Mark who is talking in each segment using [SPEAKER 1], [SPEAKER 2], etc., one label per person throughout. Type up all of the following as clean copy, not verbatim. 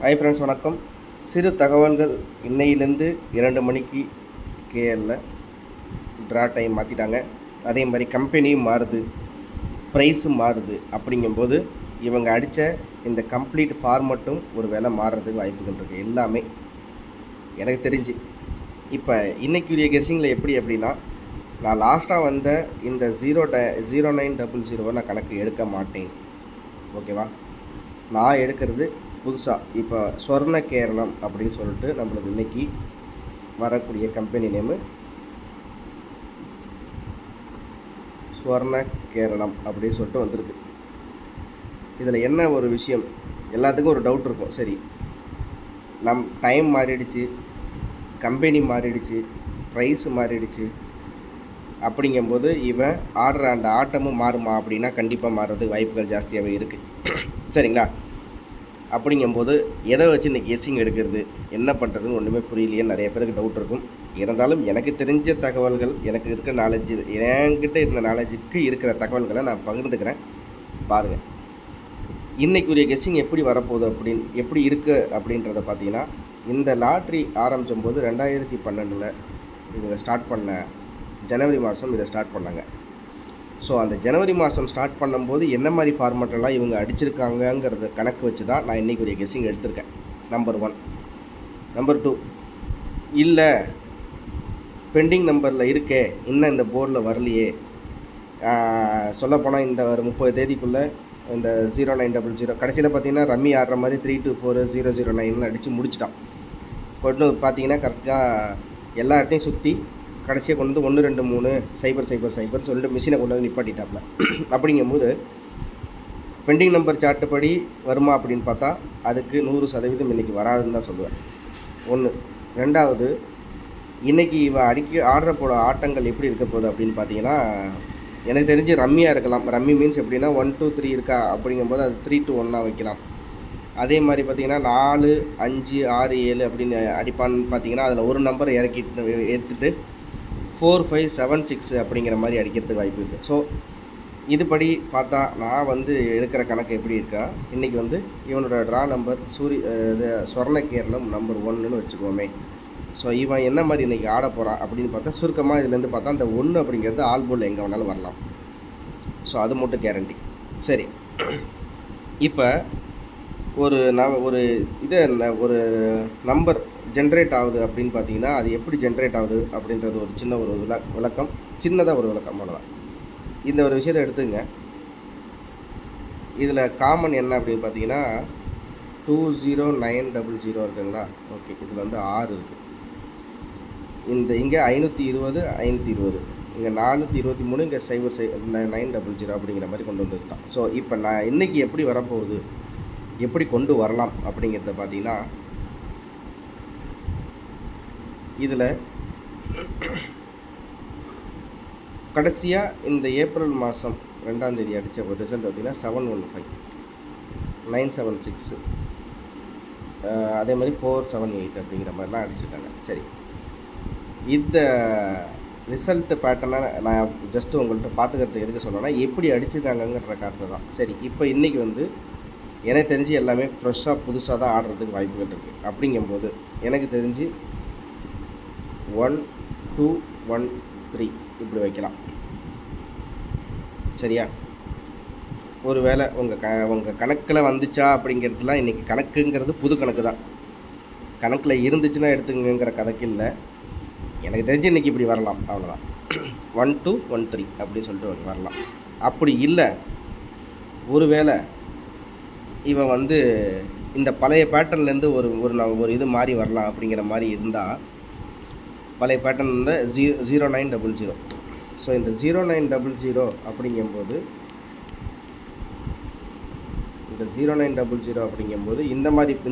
[SPEAKER 1] Hi friends, வணக்கம். சிறு தகவல்கள். இன்னையிலேருந்து 2 மணிக்கு கேஎல்ல ட்ரா டைம் மாற்றிட்டாங்க. அதே மாதிரி கம்பெனியும் மாறுது, ப்ரைஸும் மாறுது. அப்படிங்கும்போது இவங்க அடித்த இந்த கம்ப்ளீட் ஃபார்மட்டும் ஒரு வேளை மாறுறதுக்கு வாய்ப்புகள் இருக்குது. எல்லாமே எனக்கு தெரிஞ்சு இப்போ இன்றைக்குரிய கெஸ்ஸிங்கில் எப்படி அப்படின்னா, நான் லாஸ்ட்டாக வந்த இந்த 0900 நான் கணக்கு எடுக்க மாட்டேன். ஓகேவா? நான் எடுக்கிறது புதுசாக இப்போ ஸ்வர்ண கேரளம் அப்படின்னு சொல்லிட்டு நம்மளுக்கு இன்றைக்கி வரக்கூடிய கம்பெனி நேமு ஸ்வர்ண கேரளம் அப்படின்னு சொல்லிட்டு வந்திருக்கு. இதில் என்ன ஒரு விஷயம், எல்லாத்துக்கும் ஒரு டவுட் இருக்கும். சரி, டைம் மாறிடுச்சு, கம்பெனி மாறிடுச்சு, ப்ரைஸு மாறிடுச்சு, அப்படிங்கும்போது இவன் ஆடுற அந்த ஆட்டமும் மாறுமா அப்படின்னா கண்டிப்பாக மாறுறதுக்கு வாய்ப்புகள் ஜாஸ்தியாகவே இருக்குது. சரிங்களா? அப்படிங்கும்போது எதை வச்சு இன்றைக்கி கெஸ்ஸிங் எடுக்கிறது, என்ன பண்ணுறதுன்னு ஒன்றுமே புரியலையே நிறைய பேருக்கு டவுட் இருக்கும். இருந்தாலும் எனக்கு தெரிஞ்ச தகவல்கள், எனக்கு இருக்கிற நாலேஜ், என்கிட்ட இருந்த நாலேஜுக்கு இருக்கிற தகவல்களை நான் பகிர்ந்துக்கிறேன். பாருங்கள், இன்றைக்குரிய கெஸ்ஸிங் எப்படி வரப்போகுது எப்படி இருக்குது அப்படின்றத பார்த்தீங்கன்னா, இந்த லாட்ரி ஆரம்பிக்கும்போது 2012 இவங்க ஸ்டார்ட் பண்ண ஜனவரி மாதம் இதை ஸ்டார்ட் பண்ணாங்க. ஸோ அந்த ஜனவரி மாதம் ஸ்டார்ட் பண்ணும்போது என்ன மாதிரி ஃபார்மேட்டெல்லாம் இவங்க அடிச்சிருக்காங்கங்கிறத கணக்கு வச்சு தான் நான் இன்றைக்கி ஒரு கெஸ்ஸிங் எடுத்திருக்கேன். நம்பர் 1. நம்பர் 2, இல்லை பெண்டிங் நம்பரில் இருக்கே, இன்னும் இந்த போர்டில் வரலையே, சொல்லப்போனால் இந்த ஒரு 30 தேதிக்குள்ளே இந்த 0900 கடைசியில் பார்த்தீங்கன்னா ரம்மி ஆடுற மாதிரி 324009 அடித்து முடிச்சிட்டான். கொண்டு பார்த்தீங்கன்னா கரெக்டாக எல்லா இடத்தையும் சுற்றி கடைசியாக கொண்டு வந்து 1230000 சொல்லிட்டு மிஷினை கொண்டு வந்து நிப்பாட்டிட்டாப்புல. அப்படிங்கும்போது பெண்டிங் நம்பர் சார்ட்டு படி வருமா அப்படின்னு பார்த்தா அதுக்கு 100% இன்றைக்கி வராதுன்னு தான் சொல்லுவேன். 1. 2வது, இன்றைக்கி இவன் ஆர்டர் போட ஆட்டங்கள் எப்படி இருக்க போகுது அப்படின்னு பார்த்தீங்கன்னா, எனக்கு தெரிஞ்சு ரம்மியாக இருக்கலாம். ரம்மி மீன்ஸ் எப்படின்னா 1 2 3 இருக்கா அப்படிங்கும்போது அது 3 to 1 வைக்கலாம். அதே மாதிரி பார்த்தீங்கன்னா 4 5 6 7 அப்படின்னு அடிப்பான்னு பார்த்தீங்கன்னா அதில் ஒரு நம்பரை ஏற்றுட்டு 4 5 7 6 அப்படிங்கிற மாதிரி அடிக்கிறதுக்கு வாய்ப்பு இருக்குது. ஸோ இதுபடி பார்த்தா நான் எடுக்கிற கணக்கு எப்படி இருக்கா, இன்றைக்கி இவனோட ட்ரா நம்பர் ஸ்வர்ண கேரளம் நம்பர் 1ன்னு வச்சுக்கோமே. ஸோ இவன் என்ன மாதிரி இன்றைக்கி ஆட போகிறான் அப்படின்னு பார்த்தா, சுருக்கமாக இதுலேருந்து பார்த்தா அந்த 1 அப்படிங்கிறது ஆல் போல் எங்கே வேணாலும் வரலாம். ஸோ அது மட்டும் கேரண்டி. சரி, இப்போ ஒரு ஒரு நம்பர் ஜென்ரேட் ஆகுது அப்படின்னு பார்த்தீங்கன்னா, அது எப்படி ஜென்ரேட் ஆகுது அப்படின்றது ஒரு சின்ன ஒரு விளக்கம், சின்னதாக ஒரு விளக்கம், அவ்வளோதான். இந்த ஒரு விஷயத்தை எடுத்துங்க. இதில் காமன் என்ன அப்படின்னு பார்த்தீங்கன்னா 20900 இருக்குங்களா? ஓகே, இதில் 6 இருக்குது. இங்கே 520 இங்கே 423, இங்கே 900 அப்படிங்கிற மாதிரி கொண்டு வந்துட்டான். ஸோ இப்போ நான் இன்றைக்கி எப்படி வரப்போகுது, எப்படி கொண்டு வரலாம் அப்படிங்கிறத பார்த்தீங்கன்னா, இதில் கடைசியாக இந்த ஏப்ரல் மாதம் 2ஆம் தேதி அடித்த ஒரு ரிசல்ட் பார்த்திங்கன்னா 715 976, அதே மாதிரி 478 அப்படிங்கிற மாதிரிலாம் அடிச்சிருக்காங்க. சரி, இந்த ரிசல்ட்டு பேட்டர்னை நான் ஜஸ்ட்டு உங்கள்கிட்ட பார்த்துக்கிறதுக்கு எதுக்கு சொன்னேன்னா, எப்படி அடிச்சிருக்காங்கங்கிற கருத்தை தான். சரி, இப்போ இன்றைக்கி எனக்கு தெரிஞ்சு எல்லாமே ஃப்ரெஷ்ஷாக புதுசாக தான் ஆடுறதுக்கு வாய்ப்புகள் இருக்குது. அப்படிங்கும்போது எனக்கு தெரிஞ்சு 1 2 1 3 இப்படி வைக்கலாம். சரியா? ஒரு வேளை உங்கள் கணக்கில் வந்துச்சா அப்படிங்கிறதுலாம் இன்றைக்கி கணக்குங்கிறது புது கணக்கு தான். கணக்கில் இருந்துச்சுன்னா எடுத்துங்கிற கதைக்கு இல்லை. எனக்கு தெரிஞ்சு இன்றைக்கி இப்படி வரலாம், அவ்வளோதான். 1 2 1 3 அப்படின்னு சொல்லிட்டு வரலாம். அப்படி இல்லை, ஒரு வேளை இவன் இந்த பழைய பேட்டர்ன்லேருந்து ஒரு இது மாறி வரலாம் அப்படிங்கிற மாதிரி இருந்தால், பழைய பேட்டர்ன் 0900. ஸோ இந்த 0900 அப்படிங்கும்போது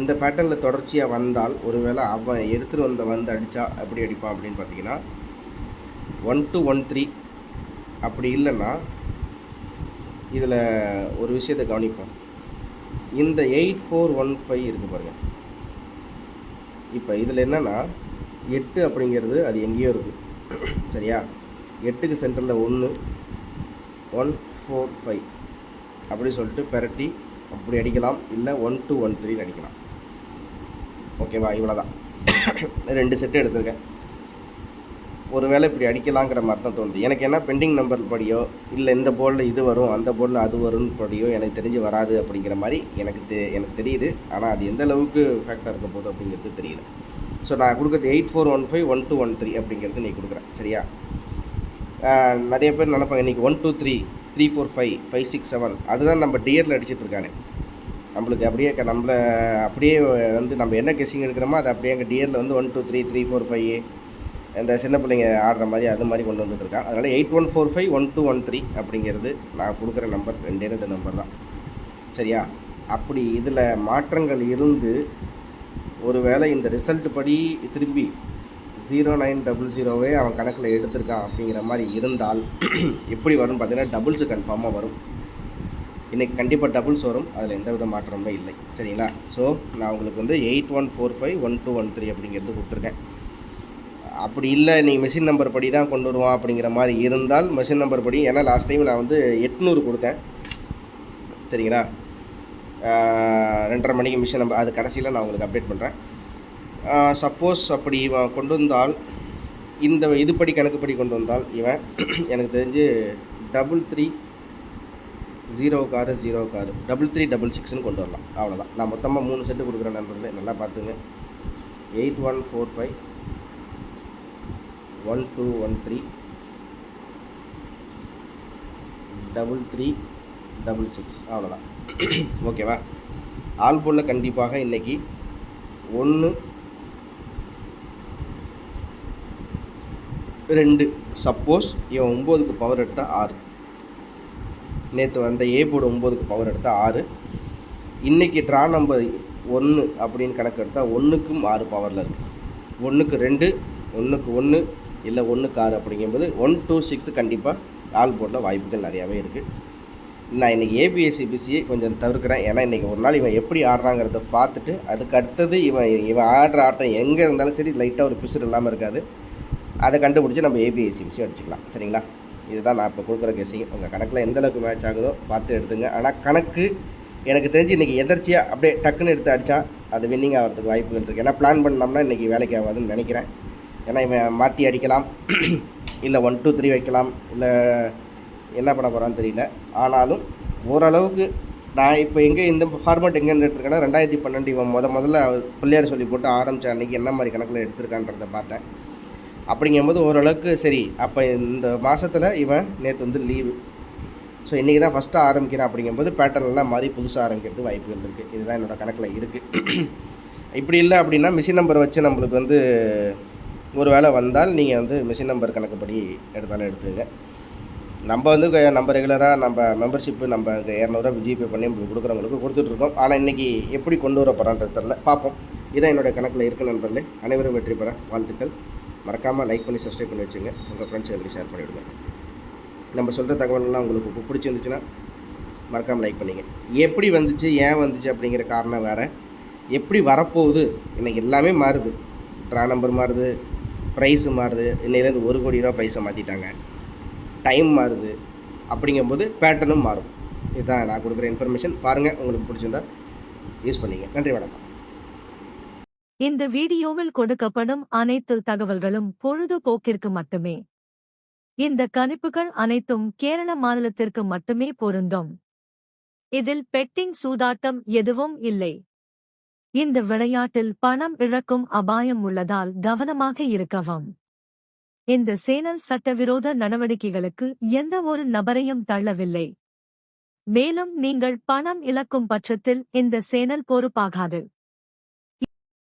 [SPEAKER 1] இந்த பேட்டர்னில் தொடர்ச்சியாக வந்தால், ஒருவேளை அவன் எடுத்துகிட்டு அடித்தா எப்படி அடிப்பான் அப்படின்னு பார்த்தீங்கன்னா 1 2 1 3. அப்படி இல்லைன்னா இதில் ஒரு விஷயத்தை கவனிப்போம். இந்த 8415 இருக்குது பாருங்கள். இப்போ இதில் என்னென்னா 8 அப்படிங்கிறது அது எங்கேயோ இருக்குது. சரியா? 8க்கு சென்டரில் 1 1 4 5 அப்படி சொல்லிட்டு பெரட்டி அப்படி அடிக்கலாம். இல்லை 1 2 1 3 அடிக்கலாம். ஓகேவா, இவ்வளோ தான். 2 செட்டு எடுத்திருக்கேன். ஒரு வேளை இப்படி அடிக்கலாங்கிற மாதிரி தான் தோணுது எனக்கு. என்ன பெண்டிங் நம்பர் படியோ இல்லை இந்த போர்டில் இது வரும் அந்த போர்டில் அது வரும்னு படியோ எனக்கு தெரிஞ்சு வராது அப்படிங்கிற மாதிரி எனக்கு தெரியுது. ஆனால் அது எந்த அளவுக்கு ஃபேக்டாக இருக்க போகுது அப்படிங்கிறது தெரியல. ஸோ நான் கொடுக்குறது 84151213 அப்படிங்கிறது நீ கொடுக்குறேன், சரியா? நிறைய பேர் நினைப்பாங்க இன்றைக்கி 123 345 567 அதுதான் நம்ம டியரில் அடிச்சிட்டு இருக்கானே. நம்மளுக்கு நம்மளை அப்படியே வந்து நம்ம என்ன கெஸ்ஸிங் எடுக்கிறோமோ அதை அப்படியே எங்கள் டியரில் வந்து 123 345 இந்த சின்ன பிள்ளைங்க ஆடுற மாதிரி அது மாதிரி கொண்டு வந்துட்டுருக்கான். அதனால் 81451213 அப்படிங்கிறது நான் கொடுக்குற நம்பர் 2 நம்பர் தான், சரியா? அப்படி இதில் மாற்றங்கள் இருந்து ஒரு வேளை இந்த ரிசல்ட் படி திரும்பி 0900 அவன் கணக்கில் எடுத்திருக்கான் அப்படிங்கிற மாதிரி இருந்தால் எப்படி வரும் பார்த்தீங்கன்னா டபுள்ஸு கன்ஃபார்மாக வரும். இன்றைக்கி கண்டிப்பாக டபுள்ஸ் வரும், அதில் எந்த வித மாற்றமுமே இல்லை, சரிங்களா? ஸோ நான் உங்களுக்கு வந்து 81451213 அப்படிங்கிறது கொடுத்துருக்கேன். அப்படி இல்லை நீ மெஷின் நம்பர் படி தான் கொண்டு வருவான் அப்படிங்கிற மாதிரி இருந்தால் மெஷின் நம்பர் படி, ஏன்னா லாஸ்ட் டைம் நான் வந்து 800 கொடுத்தேன், சரிங்களா? 2:30 மணிக்கு மிஷின் நம்பர், அது கடைசியில் நான் உங்களுக்கு அப்டேட் பண்ணுறேன். சப்போஸ் அப்படி இவன் கொண்டு வந்தால், இந்த இதுபடி கணக்குப்படி கொண்டு வந்தால் இவன் எனக்கு தெரிஞ்சு 33 0 காரு 3366ன்னு கொண்டு வரலாம். அவ்வளோதான். நான் மொத்தமாக 3 செட்டு கொடுக்குறேன் நண்பர்களே, நல்லா பார்த்துங்க. 8145 1213 3366 அவ்வளோதான். ஓகேவா? ஆல் போர்டில் கண்டிப்பாக இன்றைக்கி 1 2 சப்போஸ் இவன் 9க்கு பவர் எடுத்தால் 6, நேற்று வந்த ஏ போர்டு 9க்கு பவர் எடுத்தால் 6, இன்றைக்கி ட்ரா நம்பர் 1 அப்படின்னு கணக்கு எடுத்தால் 1க்கும் 6 பவரில் இருக்குது. 1க்கு 2 1க்கு 1 இல்லை 1க்கு 6 அப்படிங்கும்போது 1 2 6 கண்டிப்பாக ஆல் போர்டில் வாய்ப்புகள் நிறையாவே இருக்குது. நான் இன்றைக்கி ஏபிஎஸ்சிபிசியை கொஞ்சம் தவிர்க்கிறேன், ஏன்னா இன்றைக்கி ஒரு நாள் இவன் எப்படி ஆடுறாங்கிறத பார்த்துட்டு அதுக்கு அடுத்தது இவன் ஆடுற ஆட்டம் எங்கே இருந்தாலும் சரி லைட்டாக ஒரு பிசுறு இல்லாமல் இருக்காது, அதை கண்டுபிடிச்சி நம்ம ஏபிஎஸ்சிபிசி அடிச்சுக்கலாம், சரிங்களா? இதுதான் நான் இப்போ கொடுக்குற கெஸ்ஸிங். உங்கள் கணக்கில் எந்தளவுக்கு மேட்ச் ஆகுதோ பார்த்து எடுத்துங்க. ஆனால் கணக்கு எனக்கு தெரிஞ்சு இன்றைக்கி எதர்ச்சியாக அப்படியே டக்குன்னு எடுத்து அடித்தா அது வின்னிங் ஆகிறதுக்கு வாய்ப்புகள் இருக்குது. ஏன்னா பிளான் பண்ணோம்னா இன்றைக்கி வேலைக்கு ஆகாதுன்னு நினைக்கிறேன். ஏன்னா இவன் மாற்றி அடிக்கலாம், இல்லை 1 2 3 வைக்கலாம், இல்லை என்ன பண்ண போகிறான்னு தெரியல. ஆனாலும் ஓரளவுக்கு நான் இப்போ இந்த ஃபார்மேட் எங்கேருந்து எடுத்துருக்கேன்னா 2012 இவன் முதல்ல பிள்ளையார் சொல்லி போட்டு ஆரம்பித்த அன்றைக்கி என்ன மாதிரி கணக்கில் எடுத்திருக்கான்றதை பார்த்தேன். அப்படிங்கும்போது ஓரளவுக்கு சரி. அப்போ இந்த மாதத்தில் இவன் நேற்று வந்து லீவு, ஸோ இன்றைக்கி தான் ஃபஸ்ட்டு ஆரம்பிக்கிறான். அப்படிங்கும்போது பேட்டர்ன்லாம் மாதிரி புதுசாக ஆரம்பிக்கிறதுக்கு வாய்ப்புகள் இருக்குது. இதுதான் என்னோடய கணக்கில் இருக்குது. இப்படி இல்லை அப்படின்னா மிஷின் நம்பர் வச்சு நம்மளுக்கு வந்து ஒரு வேளை வந்தால் நீங்கள் வந்து மிஷின் நம்பர் கணக்குப்படி எடுத்தாலும் எடுத்துங்க. நம்ம வந்து நம்ம ரெகுலராக நம்ம மெம்பர்ஷிப்பு நம்ம 200 ஜிபே பண்ணி கொடுக்குறவங்களுக்கு கொடுத்துட்ருக்கோம். ஆனால் இன்றைக்கி எப்படி கொண்டு வர போகிறான்றது தெரில, பார்ப்போம். இதான் என்னுடைய கணக்கில் இருக்குது நண்பர்களே. அனைவரும் வெற்றி பெற வாழ்த்துக்கள். மறக்காமல் லைக் பண்ணி சப்ஸ்கிரைப் பண்ணி வச்சுங்க, உங்கள் ஃப்ரெண்ட்ஸுங்களுக்கு ஷேர் பண்ணிவிடுங்க. நம்ம சொல்கிற தகவலெல்லாம் உங்களுக்கு பிடிச்சிருந்துச்சுன்னா மறக்காமல் லைக் பண்ணிங்க. எப்படி வந்துச்சு ஏன் வந்துச்சு அப்படிங்கிற காரணம் வேறு, எப்படி வரப்போகுது, இன்றைக்கி எல்லாமே மாறுது. ட்ரா நம்பர் மாறுது, ப்ரைஸு மாறுது, இன்னையிலேருந்து 1 கோடி ரூபா ப்ரைஸை மாற்றிட்டாங்க, டைம் மாறுது. அப்படிங்கும்போது பேட்டர்னும் மாறும். இதுதான் நான் கொடுக்குற இன்ஃபர்மேஷன். பாருங்கள், உங்களுக்கு பிடிச்சிருந்தா யூஸ் பண்ணிங்க. நன்றி, வணக்கம்.
[SPEAKER 2] இந்த வீடியோவில் கொடுக்கப்படும் அனைத்து தகவல்களும் பொழுதுபோக்கிற்கு மட்டுமே. இந்த கணிப்புகள் அனைத்தும் கேரள மாநிலத்திற்கு மட்டுமே பொருந்தும். இதில் பெட்டிங் சூதாட்டம் எதுவும் இல்லை. இந்த விளையாட்டில் பணம் இழக்கும் அபாயம் உள்ளதால் கவனமாக இருக்கவும். இந்த சேனல் சட்டவிரோத நடவடிக்கைகளுக்கு எந்த ஒரு நபரையும் தள்ளவில்லை. மேலும் நீங்கள் பணம் இழக்கும் பட்சத்தில் இந்த சேனல் பொறுப்பாகாது.